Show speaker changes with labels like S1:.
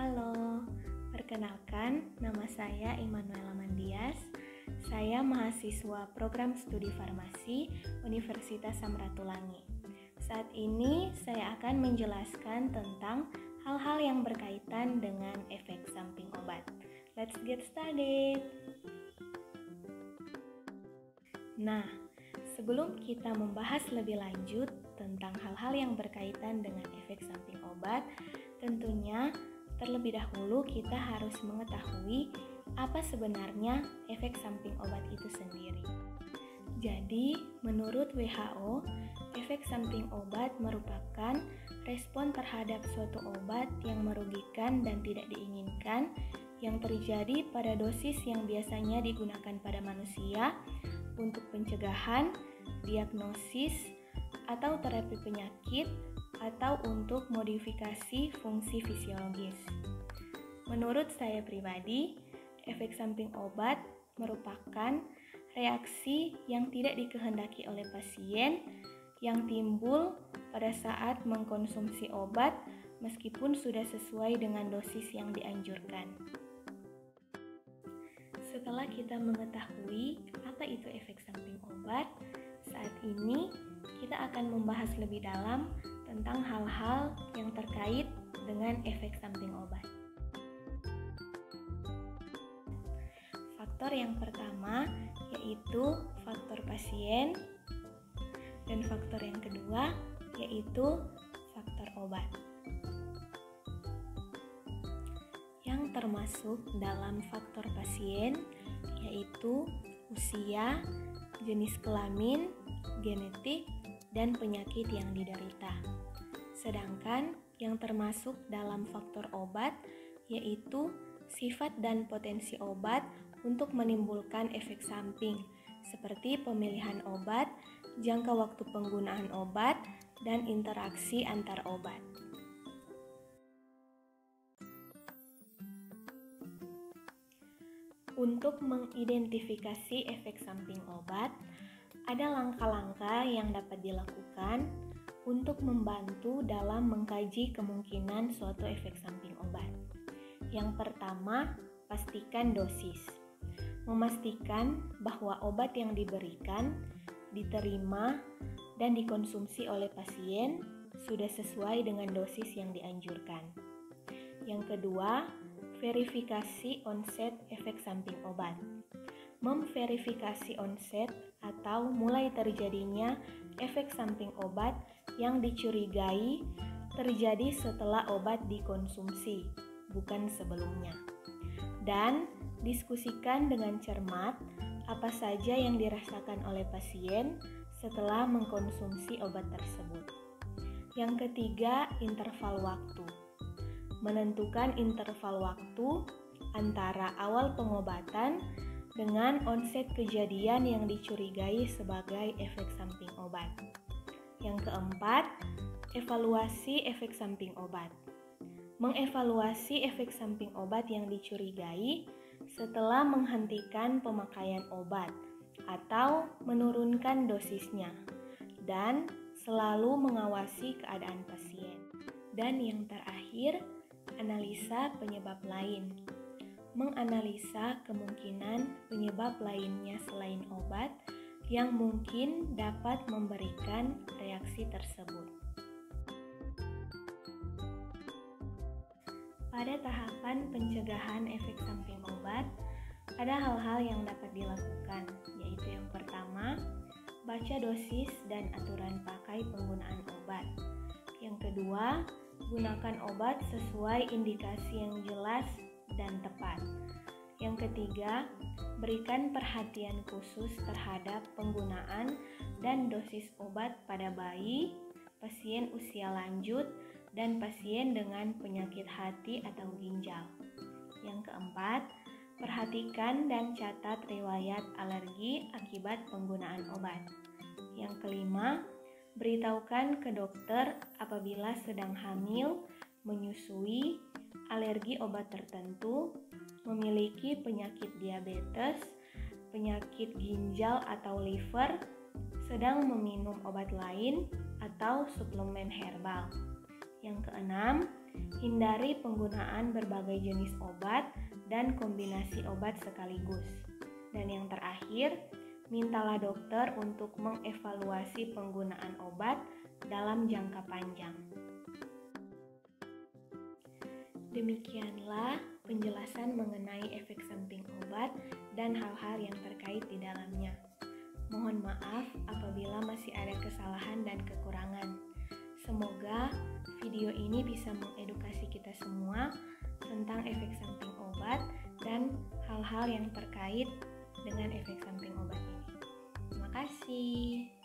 S1: Halo, perkenalkan nama saya Immanuela Mandias. Saya mahasiswa program studi farmasi Universitas Samratulangi. Saat ini saya akan menjelaskan tentang hal-hal yang berkaitan dengan efek samping obat. Let's get started. Nah, sebelum kita membahas lebih lanjut tentang hal-hal yang berkaitan dengan efek samping obat, tentunya terlebih dahulu kita harus mengetahui apa sebenarnya efek samping obat itu sendiri. Jadi, menurut WHO, efek samping obat merupakan respon terhadap suatu obat yang merugikan dan tidak diinginkan yang terjadi pada dosis yang biasanya digunakan pada manusia untuk pencegahan, diagnosis, atau terapi penyakit, atau untuk modifikasi fungsi fisiologis. Menurut saya pribadi, efek samping obat merupakan reaksi yang tidak dikehendaki oleh pasien yang timbul pada saat mengkonsumsi obat meskipun sudah sesuai dengan dosis yang dianjurkan. Setelah kita mengetahui apa itu efek samping obat, saat ini kita akan membahas lebih dalam tentang hal-hal yang terkait dengan efek samping obat. Faktor yang pertama yaitu faktor pasien, dan faktor yang kedua yaitu faktor obat. Yang termasuk dalam faktor pasien yaitu usia, jenis kelamin, genetik, dan penyakit yang diderita. Sedangkan yang termasuk dalam faktor obat yaitu sifat dan potensi obat untuk menimbulkan efek samping seperti pemilihan obat, jangka waktu penggunaan obat, dan interaksi antar obat. Untuk mengidentifikasi efek samping obat, ada langkah-langkah yang dapat dilakukan untuk membantu dalam mengkaji kemungkinan suatu efek samping obat. Yang pertama, pastikan dosis. Memastikan bahwa obat yang diberikan, diterima, dan dikonsumsi oleh pasien sudah sesuai dengan dosis yang dianjurkan. Yang kedua, verifikasi onset efek samping obat. Memverifikasi onset atau mulai terjadinya efek samping obat yang dicurigai terjadi setelah obat dikonsumsi, bukan sebelumnya. Dan diskusikan dengan cermat apa saja yang dirasakan oleh pasien setelah mengkonsumsi obat tersebut. Yang ketiga, interval waktu. Menentukan interval waktu antara awal pengobatan dengan onset kejadian yang dicurigai sebagai efek samping obat. Yang keempat, evaluasi efek samping obat. Mengevaluasi efek samping obat yang dicurigai setelah menghentikan pemakaian obat atau menurunkan dosisnya, dan selalu mengawasi keadaan pasien. Dan yang terakhir, analisa penyebab lain. Menganalisa kemungkinan penyebab lainnya selain obat yang mungkin dapat memberikan reaksi tersebut. Pada tahapan pencegahan efek samping obat, ada hal-hal yang dapat dilakukan, yaitu yang pertama, baca dosis dan aturan pakai penggunaan obat. Yang kedua, gunakan obat sesuai indikasi yang jelas dan tepat. Yang ketiga, berikan perhatian khusus terhadap penggunaan dan dosis obat pada bayi, pasien usia lanjut, dan pasien dengan penyakit hati atau ginjal. Yang keempat, perhatikan dan catat riwayat alergi akibat penggunaan obat. Yang kelima, beritahukan ke dokter apabila sedang hamil, menyusui, alergi obat tertentu, memiliki penyakit diabetes, penyakit ginjal atau liver, sedang meminum obat lain atau suplemen herbal. Yang keenam, Hindari penggunaan berbagai jenis obat dan kombinasi obat sekaligus. Dan yang terakhir, mintalah dokter untuk mengevaluasi penggunaan obat dalam jangka panjang. Demikianlah penjelasan mengenai efek samping obat dan hal-hal yang terkait di dalamnya. Mohon maaf apabila masih ada kesalahan dan kekurangan. Semoga video ini bisa mengedukasi kita semua tentang efek samping obat dan hal-hal yang terkait dengan efek samping obat ini. Terima kasih.